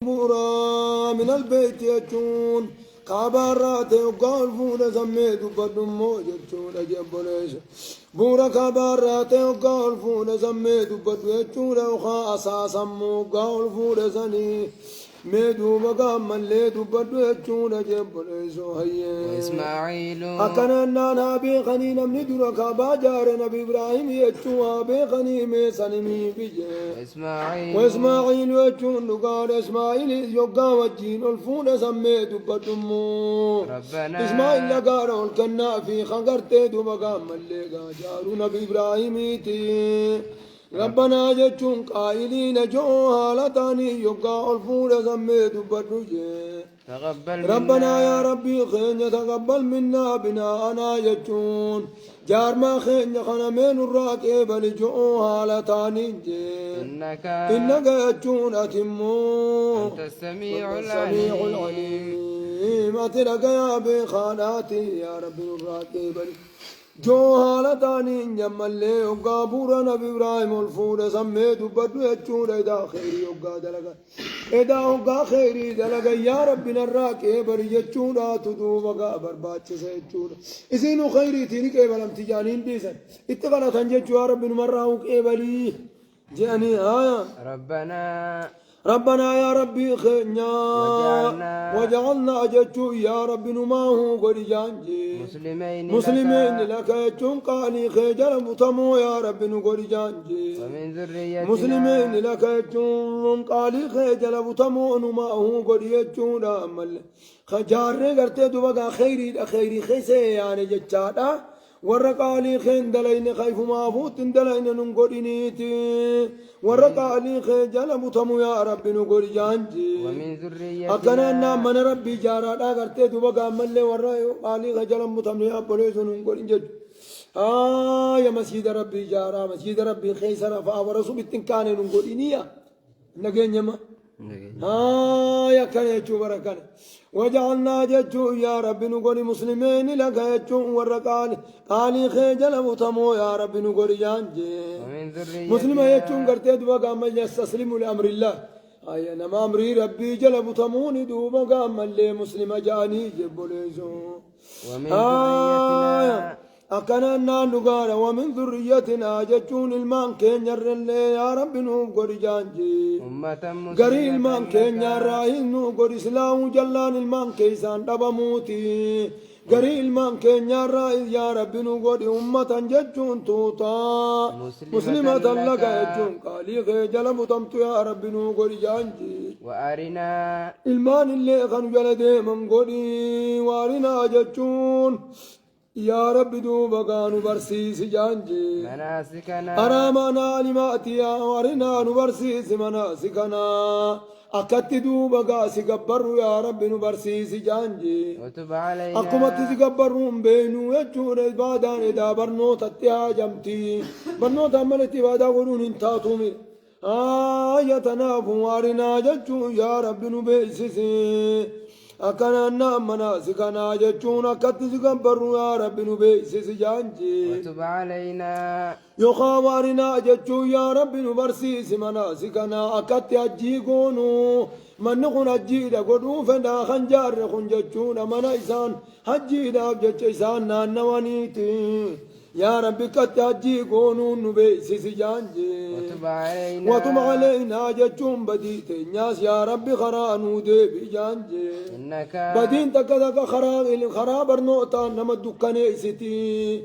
بورا من البيت يجون كابارات وقال فونا سميت بدمو يجون أجبليش بورا كابارات وقال فونا سميت بدو يجون وخا أساسا مو قال فونا سني ميدو مقام الليدو بدو يجون أجبليش هيا وإسماعيل أكننا نبي خنين من درك باجار نبي إبراهيم يجوا بخني مسلمي بيجي وإسماعيل يجون قال إسماعيل يقع وجين الفون سميت بدمو ربنا إسماعيل قال الكنا في خنقرت دو مقام اللي جارو نبي إبراهيم يتي ربنا جتون قائلين جو حالتاني يقع الفون سميت بدوجي ربنا يا ربي خين تقبل منا بناءنا يجون جار ما خين خنمين الراكب لجو حالتاني إنك يجون أتمو أنت السميع العليم أتلك يا بخاناتي يا ربي الراكب جو حالتاني جمالي وقابورا نبي إبراهيم الفور سميت بدو يجون إذا خيري وقا دلقا إذا وقا خيري دلقا يا ربي نراك إبر يجون تدو وقا برباتش سيجون إذن خيري تيني كيبال امتجانين ديسا اتقنا تنججو يا ربي نمراهوك إبالي جاني آية ربنا يا ربي خينا وجعلنا أجتو يا ربي نماه قد جانجي مسلمين لك يجون قاني خيجل متمو يا ربي نقول جانجي مسلمين لك يجون قاني خيجل متمو نماه قد يجون أمال خجاري قرتي دوبا خيري خيسي يعني جتشادا ورقالي خين دلين خيف ما فوت دلين ننقرنيتي ورقالي خجل متمو يا ربي نقول جانجي أكنا من ربي جارا قرتي دوبا ملي ورقالي خجل متمو يا بوليس ننقل جد يا مسجد ربي جارا مسجد ربي خيسر فاورسو بتنكان ننقلنيا نجين يما يا كان يجوا بركان وجعلنا جتو يا ربي نقول مسلمين لك يجوا ورقان قالي خجل متمو يا ربي نقول جانجي مسلم يجوا قرتي دوبا قام يستسلم لأمر الله أي نما أمري ربي جل متموني دوبا قام اللي مسلم جاني جبوليزو ومن ذريتنا أكننا نقال ومن ذريتنا جتون المان كين يرلي يا رب نقول جانجي قري المان كين يراهن نقول إسلام جلان المان كيسان دبموتي قري المان كين يراهن يا رب نقول أمة جتون توتا مسلمة لك جتون قالي خيجل متمت يا رب نقول جانجي وأرنا المان اللي خن جلدي من قولي وارنا جتون يا رب دوبا كانوا برسيس جانجي مناسكنا أرامنا لماتي يا ورنا نبرسيس مناسكنا أكت دوبا قاسي قبروا يا رب نبرسيس جانجي وتب علينا أكمت تقبرهم بينو يجون إبادان إذا برنوت اتهاجمتي برنوت عملتي بادا قولون انتاتومي يتنافوا وارنا ججون يا رب نبيسسي أكننا مناسكنا جتون أكتس قبروا يا رب نبيسس جانجي وتب علينا يخاورنا جتو يا رب نبرسيس مناسكنا أكت أجي قونو من نخن أجي دا قدو فدا خنجار خنجتون من إسان أجي دا بجتش إسان نانوانيتي يا ربي كتاجي قونون نبيسس جانجي وتب علينا جتشون بديت الناس يا ربي خرانو دي بجانجي بدين تكذا خرابر نوتا نما دكاني ستي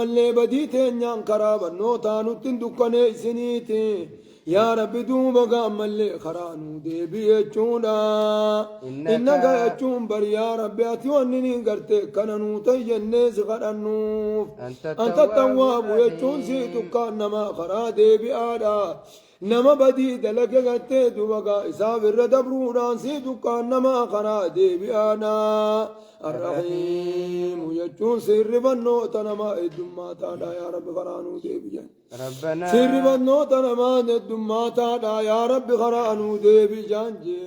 اللي بديت النان خرابر نوتا نتن دكاني سنيتي يا رب دوبا قام اللي خرانو دي بيجونا إنك يجون بر يا رب أتوانني قرتك كننو تيجنيس غرنوف أنت التواب يجون سيتك نما خرا دي بيادا نما بدي دلك قرتك دوبا إساب الردبروران سيتك نما خرا دي بيانا الرحيم يجون سير بنو تنما إدما تادا يا رب خرانو دي بيجان ربنا سر بنوتا نمان الدماتا يا رب خرانو دي بجانجي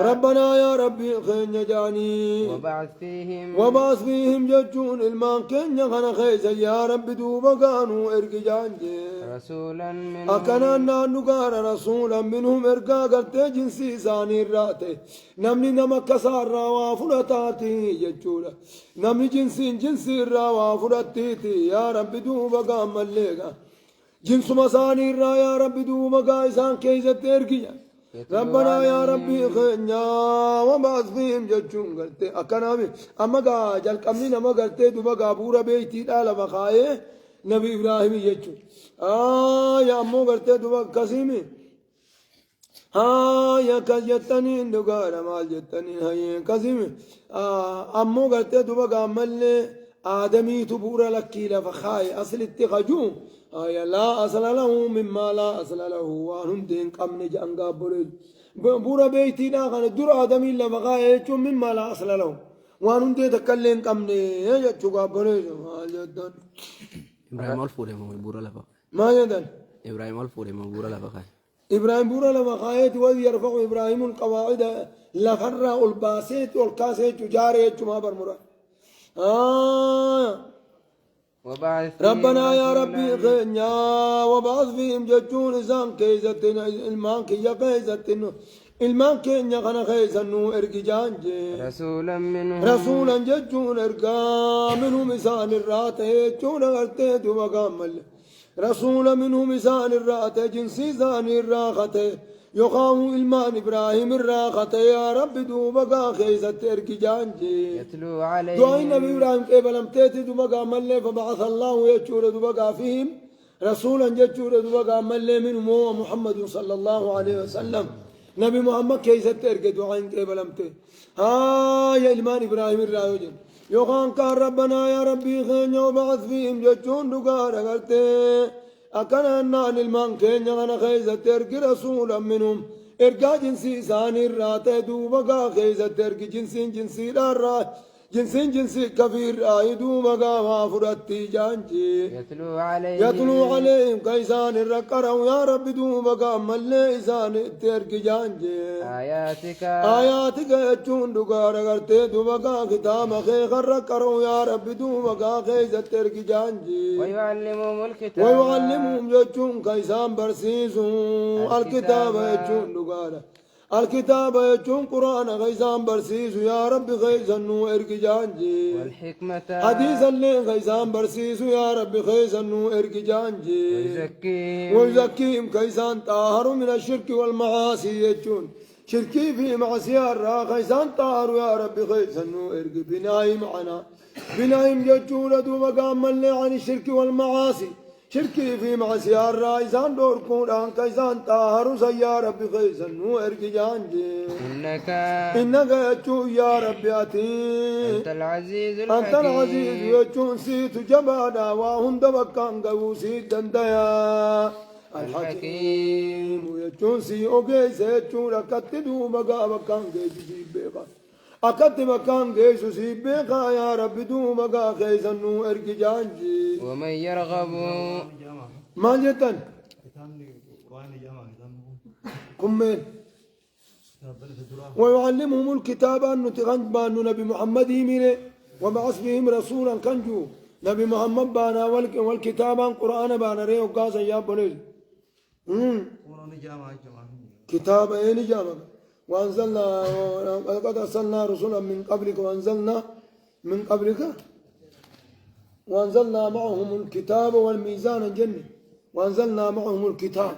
ربنا يا ربي خين جاني وبعث فيهم ججون المان كن خنا خيزا يا رب دوبا كانوا ارق جانجي رسولا منهم أكنا نقار رسولا منهم ارقا قلت جنسي ساني الراتي نمني نمك سار وافلتاتي ججولا نمني جنسي الراوافلتيتي يا رب دوبا قام الليقا جنس مساني الرا يا رب دوبا قايسان كيزة ارقيا ربنا يا ربي خنيا وبعث فيهم ججون قلت أكنا بي أما قا جل قمني نما قلت دوبا قابورا بيتي لا بخايه نبي إبراهيم يجو يا أمو قلت دوبا قسيمي يا كجتني دوغار مال جتني هاي قسيمي أمو قلت دوبا قامل آدمي تبورا لكي لفخاي أصل اتخجو لا أصل له مما لا أصل له وانهم دين قمني جانقا بورا بيتي ناخن دور آدمي لفخاي يجو مما لا أصل له وانهم دين تكلين قمني يجو قابل جتن إبراهيم الفوري بورا لفا ما يدن إبراهيم الفوري بورا لفا خاي إبراهيم بورا لما خايت وذ يرفع إبراهيم القواعد لفر الباسيت والكاسيت جاريت ما برمرا ربنا يا ربي خنيا وبعث فيهم ججون إزان كيزتنا المان كي كيزتنا المان كي خنا خيزنو ارقي جانجي رسولا ججون ارقا منهم إسان الرات جون غرتي دوبا قامل رسول منهم إسان الرات جنسي زان الراخته يقام إلمان إبراهيم الراخته يا رب دوبا خيزت ارقي جانجي يتلو عليهم دعاء النبي إبراهيم قبلم تيتي دوبا ملي فبعث الله يجور دوبا فيهم رسولا يجور دوبا ملي منهم هو محمد صلى الله عليه وسلم نبي محمد كيست ارقي دعاء قبلم تيتي يا إلمان إبراهيم الراجل يقام كان ربنا يا ربي خينيا وبعث فيهم ججون دوغار غلتي أكنا نان المان كينيا غنا خيزة ارقي رسولا منهم ارقا جنسي ساني الرات دوبا خيزة ارقي جنسي الرات جنسي كفير آيدو مقاما فرطي جانجي يتلو عليهم كيسان الرقروا يا رب دو مقام ملي إسان اترك جانجي آياتك يجون دقار غرتي دو مقا ختام خيخ الرقروا يا رب دو مقا خيز اترك جانجي ويعلمهم يجون كيسان برسيسو الكتاب يجون دقار الكتاب يجون قرآن غيزان برسيس يا رب غيزنو ارق جانجي حديث اللي غيزان برسيس يا رب غيزنو ارق جانجي ويزكيهم كيسان طاهر من الشرك والمعاصي يجون شركي في معصية الرا غيزان طاهر يا رب غيزنو ارق بناي معنا بنايم يجون دو مقام اللي عن الشرك والمعاصي شركي في معصية الرائزان دور كوران كيسان طاهر يا رب خيزن نو ارقي جانجي إنك يجو يا رب أتي أنت العزيز يجو سيت جبانا وهند بكان قو سيت دنديا الحكيم يجو سي اوغي سيجو لكتدو مقا بكان جيجي بيقا أكد مكان جيسو سيبقى يا رب دو مقا خيزنو ارقي جانجي ومن يرغب ما جتن كمين ويعلمهم الكتاب أن تغنج بان نبي محمد يمينه وبعث بهم رسولا كنجو نبي محمد بانا والكتاب قرآن بانا ريه وقاسا يا بني كتاب اين جامع وأنزلنا قد أرسلنا رسلا من قبلك وأنزلنا معهم الكتاب والميزان الجنة وأنزلنا معهم الكتاب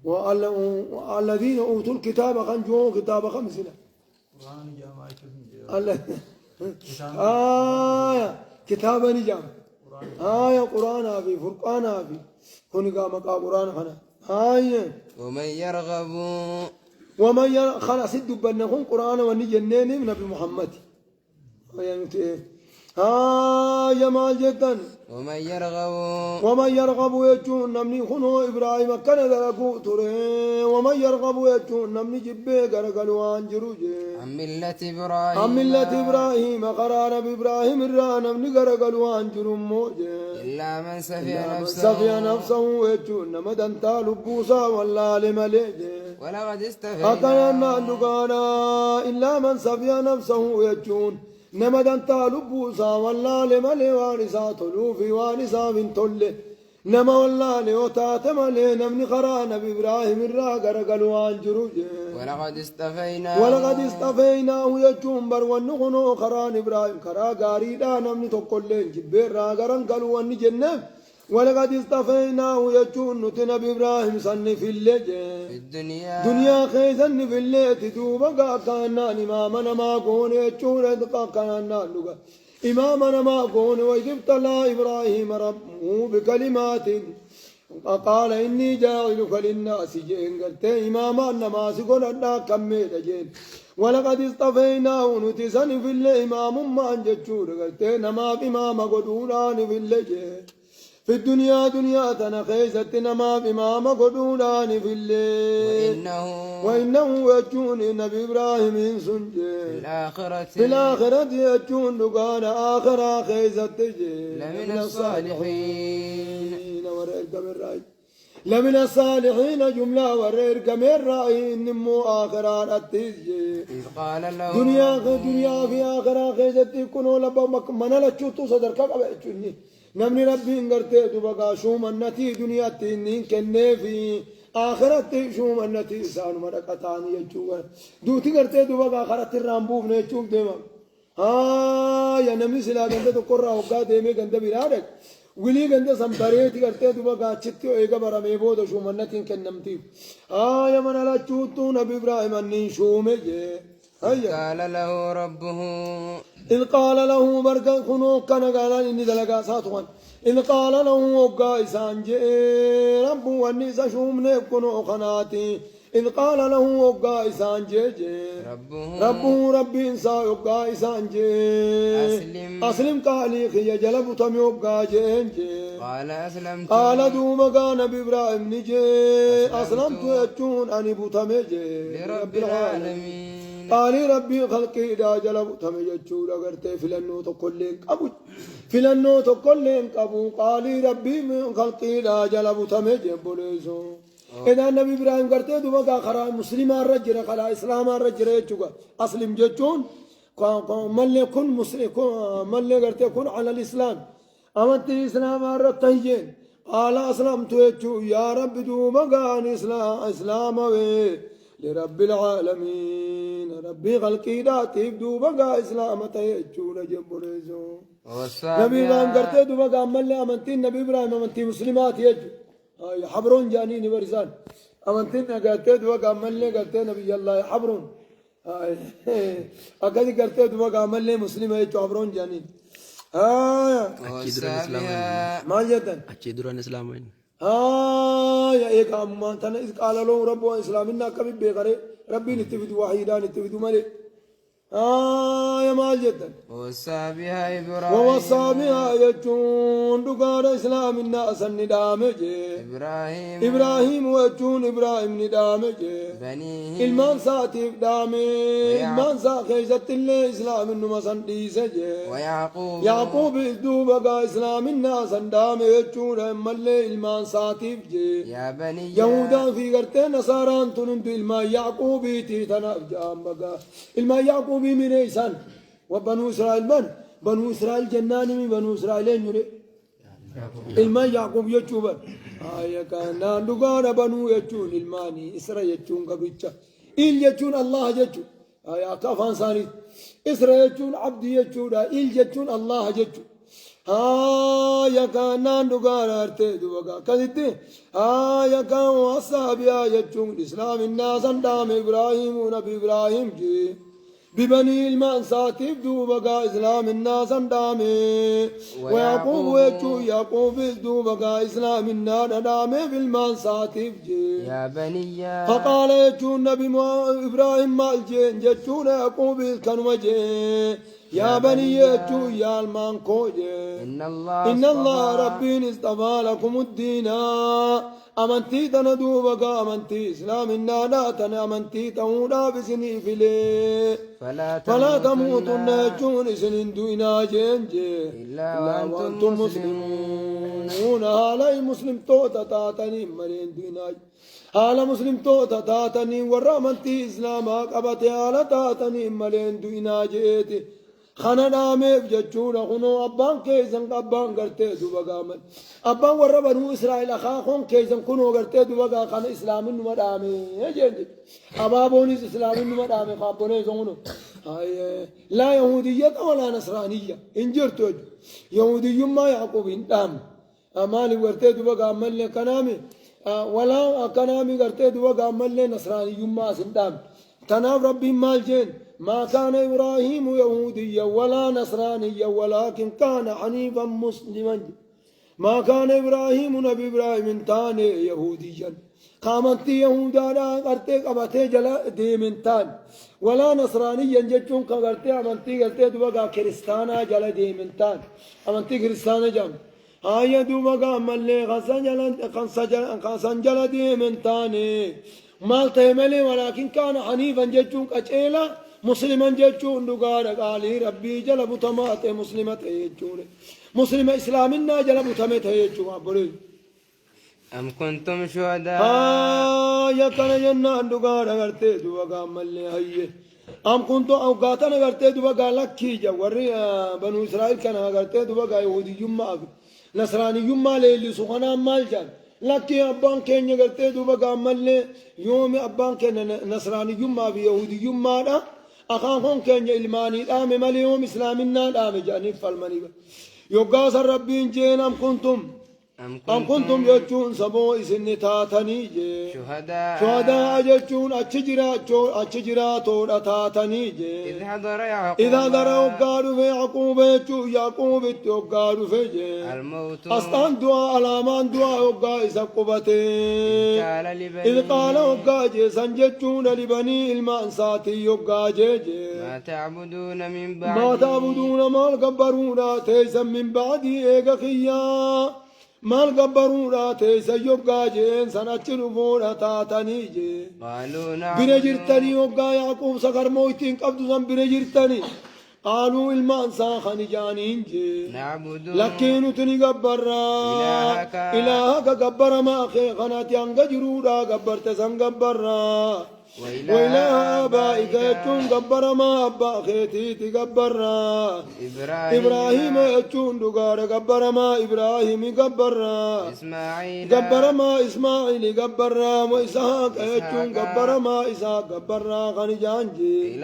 والذين أوتوا الكتاب خنجوا كتاب خمسنا كتاب نجام قرآن في فرقان في كوني مقا قرآن خنا ومن خلاص الدبنا هم قرآن ونجنين من نبي محمد يا مال جدا ومن يرغب يجون نمني خنو إبراهيم كان ذلكو تري ومن يرغب يجون نمني جبه قرقلوان جروجي عن ملة إبراهيم قرار بإبراهيم الرا نمني قرقلوان جروم موجي إلا من سفي نفسه يجون نمدن تالبوسا والله لمليجي ولقد أكنا نقانا إلا من سفي نفسه يجون نمدن تالبوسا والله لملي وانسا طلوفي وانسا من طل نما والله لوتات ملي نمني قرانا بإبراهيم الرا قرقلوان جروجي ولقد استفيناه يجون برون نغنو قران إبراهيم قرا قاريدا نمني تقلين جبير را قرن قلوان جنة ولقد استفيناه يجون نتنا بإبراهيم صني في الدنيا خيزن في الليل تدوبا كانا إمامنا ما كون يجون كانا لغا إمامنا ما كون وإذ ابتلى إبراهيم ربه بكلمات قال إني جاعلك للناس جين قلت إماما النماس قل أنا كميت جين ولقد استفيناه نتسن في الليل إمام ما أنجتشور قلت نما إمام قدولان في الليل في الدنيا دنيا تنخيزت نما بمام قدولان في الليل وإنه يجون نبي إبراهيم سنجي في الآخرة يجون لقان آخر خيزت لمن الصالحين لمن الصالحين جملة ورير كمير رأي نمو آخران التيجي دنيا في آخرة خيزت كنو لبا من لچوتو صدر كبه نمني ربي انغرتي دوبا شوم النتي دنيا تنين كنه في آخرت شوم النتي سان مرقتان يجوا دوتي غرتي دوبا آخرت رامبوف نه چوم ديما يا نمي سلا گنده تو قرا ہوگا ديمه گنده بيرادك ولي گنده سمبريتي غرتي دوبا چتيو ايگا برا ميبو دو شوم النتي كنمتي يا من لا چوتو نبي ابراهيم اني شومه قال له ربه إذ قال له بركة خنو كان قال إني دلقا ساتوان إذ قال له وقا إسان جئ رب والنساء شومني كنو خناتي إذ قال له وقا إسان جئ ربه ربي إنسا وقا إسان جئ أسلم قالي خي جلب تم وقا جئ قال دوما كان بإبراهيم نجي أسلمت يجون أني بوتمي لرب العالمين قال ربي خلقي إذا جلب تمججور أغرتي فلنو تقلين قبو فلنو تقلين قبو قال ربي من خلقي إذا جلب تمججور إذا النبي إبراهيم قرتي دوما خرا مسلم الرجل خلا إسلام الرجل يجوا أسلم ججون من يكون مسلم من قرتي يكون على الإسلام أمنت إسلام الرجل قال أسلمت يا رب دوما قال إسلام لرب العالمين ربي خلقي داتي دوبا اسلام تيجون جبريزو نبي ابراهيم قرتي دوبا عمل امنتي نبي ابراهيم امنتي مسلمات يجو حبرون جانين ورزان امنتي قرتي دوبا عمل قرتي نبي الله حبرون اكد قرتي دوبا عمل مسلم يجو حبرون جانين ما جدا أكيد دران إسلام وين يا إيه كمان تنا إذ قال له رب إسلامنا كبير بيغري ربي نتفيد وحيدا نتفيد مالي يا مال جدا ووصى بها يجون دقار إسلام الناس الندامج إبراهيم ويجون إبراهيم ندامج المان ساتيف دامي المان ساخيزت الله إسلام النمسان ديسج يعقوب إذدوبا إسلام الناس الندامي يجون ملي المان ساتيف يهودا في غرتين نصاران تنند المان يعقوبي تيتنا جامبا المان يعقوب من إيسان وبنو إسرائيل بنو إسرائيل جنان من بنو إسرائيلين يري الماء يعقوب يجوبا كان نغانا بنو يجون الماني إسرائيل يجون قبيتشا إل يجون الله يجون كافان ساني إسرائيل يجون عبد يجون إل يجون الله يجون كان نغانا ارتدوا وقا كذبت كان وصابيا يجون إسلام الناس اندام إبراهيم ونبي إبراهيم جي ببني المأساتيف دوبقا إسلام الناس اندامي ويعقوب ويجو يعقوب دوبقا إسلام الناس اندامي بالمأساتيف جي يا بني فقال يجو النبي إبراهيم مالجين جتون يعقوب كانوا جي يا بني يجو يا المانكو جي إن الله ربي اصطفى لكم الدين أمنتي تندوبك أمنتي إسلام الناداتنا أمنتي تهودا بسني فيلي فلا تموتن يجون سنين دوينا جنجي إلا وأنتم مسلمون هالاي مسلم توتا تاتني مرين دوينا هالا مسلم توتا تاتني ورا أمنتي إسلامك أبتي هالا تاتني مرين دوينا جيتي خنا نامف جچونا خنو أبان كيزن أبان غرتي دوبا من أبان ورا بنو إسرائيل أخاهم كيزن كنو غرتي دوبا خنا إسلام نما دامي يجي أبابوني إسلام نما دامي خابوني زونو هاي لا يهودية ولا نصرانية إنجرتو يهودي ما يعقوب دام أمالي غرتي دوبا من لكنامي ولا كنامي غرتي دوبا من نصراني ما سندام تناف ربي مالجين ما كان إبراهيم يهوديا ولا نصرانيا ولكن كان حنيفا مسلما ما كان إبراهيم نبي إبراهيم تان يهوديا قامت يهودا قرتي قبتي جلا ديمن تان ولا نصرانيا جتون قرتي أمنتي قرتي دوبا كريستانا جلا ديمن تان أمنتي كريستانا جام آية دوبا ملي خنسا جلا ديمن تاني مال تهملي ولكن كان حنيفا جتون قچيلا مسلما جتون دغار قالي ربي جلب تمات مسلمة يجون مسلم اسلامنا جلب تمات يجون بري أم كنتم شهداء يا كان جنان دغار غرتي دوغا ملي هي أم كنتم اوقاتنا غرتي دوغا لكي جوري بنو اسرائيل كان غرتي دوغا يهودي يما نصراني يما ليلي سخنا مالجان لكن أبان كين غرتي دوغا ملي يوم أبان كين نصراني يما بيهودي يما أخاهم كان إلماني دام مليهم إسلامنا دام جانب فالمني يقاس الربين جين أم كنتم يجون سبو إسن تاتني شهداء يجون أتشجرا تورا تاتني إذا حضر يقاروا في يعقوب يقاروا في الموت أستان دعاء alamaan du'a hoggaa isa qubatee إذ قال hoggaa jeesan jechuun libanii ilmaan isaatii hoggaa jeejee ما تعبدون مال قبرونا تيسا من بعدي إيقا خيا مال قبرونا تيسا يبقى جين سنتشلو فونا تاتني جي برجرتني وقا يعقوب سكر مويتين قبضو سن برجرتني قالوا المان ساخن جانين جي لكن تنقبرا إلهك قبر ما أخي خناتي أنك جرودا قبرت سن قبرا وإلى آبائك يجون قبر ما أبا خيتي تقبرا إبراهيم يجون دقار قبر ما إبراهيم قبرا قبر ما إسماعيل قبرا وإسحاق يجون قبر ما إسحاق قبرا خنجانجي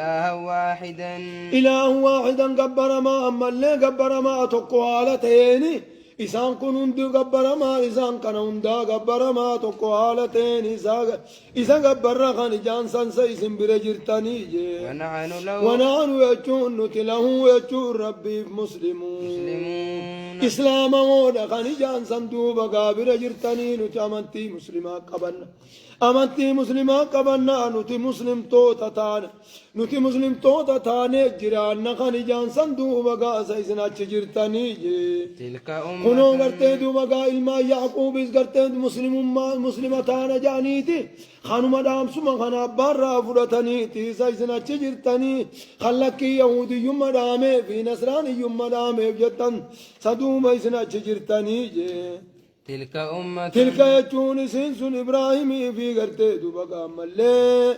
إله واحدا قبر ما أما اللي قبر ما أتوقع على تيني إسان كنون دو قبر ما إسان كنون دا قبر ما تقو حالتين إسان قبر خاني جانسان سيسن برجرتاني جي ونحن يجون نتله يجون ربي مسلمون إسلام مودا خاني جانسان دو بقى برجرتاني نتامنتي مسلمات قبلنا أمنتي مسلمات قبلنا نتي مسلم توتا تانا نتي مسلم توتا تانا جيران خاني جانسان دو بقى سيسن أتجرتاني جي كنو غرتي دو بقى إلما يعقوب إذ غرتي مسلمتان جانيتي خانو مدام سما خانا برا فرطانيتي سيسنا تجرتني خلقي يهودي يوم مدامي في نصراني يوم مدامي بجتن صدوم إسنا تجرتني تلك يجون سنسون إبراهيم في غرتي دو بقى ملي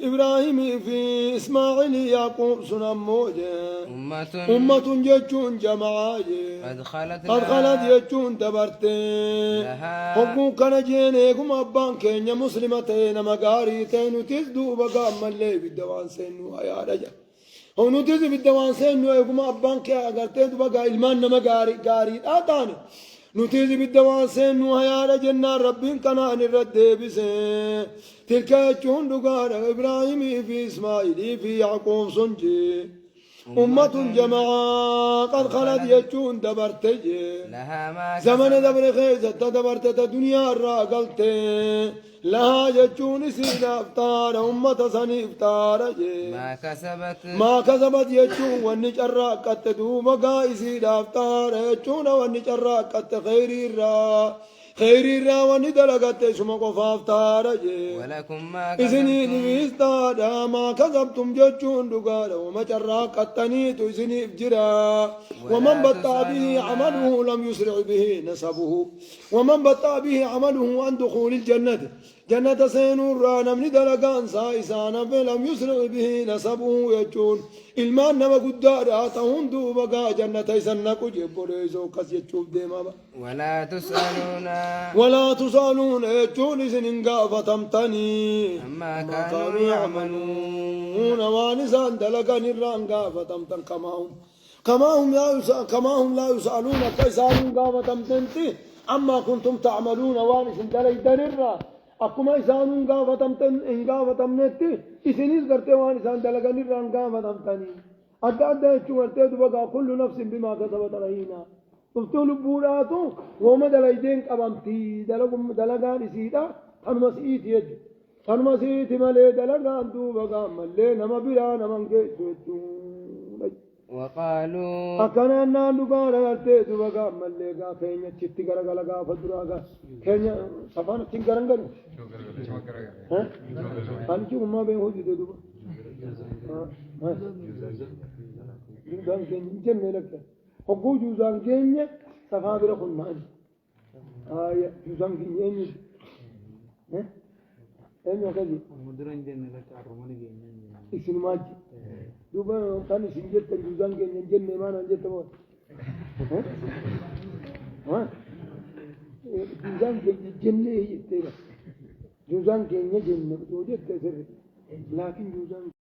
إبراهيم في إسماعيل يعقوب سنمو أمة جتون جماعة قد خلت جتون دبرتي حقوق كان جينيكم أبان كينيا مسلمتين مقاريتين تزدو بقى ملي بالدوان سنو يا رجل هونو تزدو بالدوان سنو يكم أبان كي أغرتي بقى إلمان مقاري آتاني نتيز بالدواسين وهيا جنة رب كان الرد بسين تلك يجون دقار إبراهيم في إسماعيل في يعقوب سنجي أمة جماعة قد خلت يجون دبرتجي لها ما زمن دبر خيزة دبرت الدنيا الراقلت لها يجون سيد أفتار أمة سني أفتار ما كسبت يجون والنجرة قد دوبقا سيد أفتار يجون والنجرة قد خير الرا وندلقت اسمك فافتار ولكم ما إذني نبيستادا ما كذبتم جتشون دقال وما جرى قتنيت إذني بجرا ومن بطأ به عمله لم يسرع به نسبه ومن بطأ به عمله عن دخول الجنة جنة سينور نمني دلقان سايسانا فلم يسرع به نسبه يجون ilmaan nama guddaadha ta'u hunduu bagaa jannata isan naqu jebboleesoo kas jechuuf deema walaa tusaaluuna jechuun isin hin gaafatamtanii ammaa kaanuu yacmaluuna waan isaan dalagan irraa hin gaafatamtan kamaahum laa yusaaluuna akka isaan hin gaafatamtanti ammaa kuntum tacmaluuna waan isin dalaydan irraa akkuma isaanuu hin gaafatamnetti isinis gartee waan isaan dalagan irraa hin gaafatamtanii adda adda jechuun gartee dubagaa kullu nafsin bimaa kasabat rahiina dhuftuu lubbuudhaatu wooma dalaydeen qabamtii dalagaan isiidha kanuma si'iiti jechuudha kanuma si'iiti malee dalagaan duubagaa mallee nama biraa nama hin geessu jechuudha. وقالوا أكنا نانو قال قالتي دوبا ملقا كينيا تشتي غرغلا غافا دراغا كينيا سفان تشنغرنغن ها أنا شو ما بين هودي دوبا ها جوزان كينيا جنة لك هو جوزان كينيا سفان بيرخون نان آية جوزان كينيا ها أنا كذي مدرن جنة لك أروماني كينيا إسمه ماجي دوبا كان سنجت الجوزان كينيا جنة ما نجت ما ها جوزان كينيا جنة هي ترى جوزان كينيا جنة بتوجد كسر لكن جوزان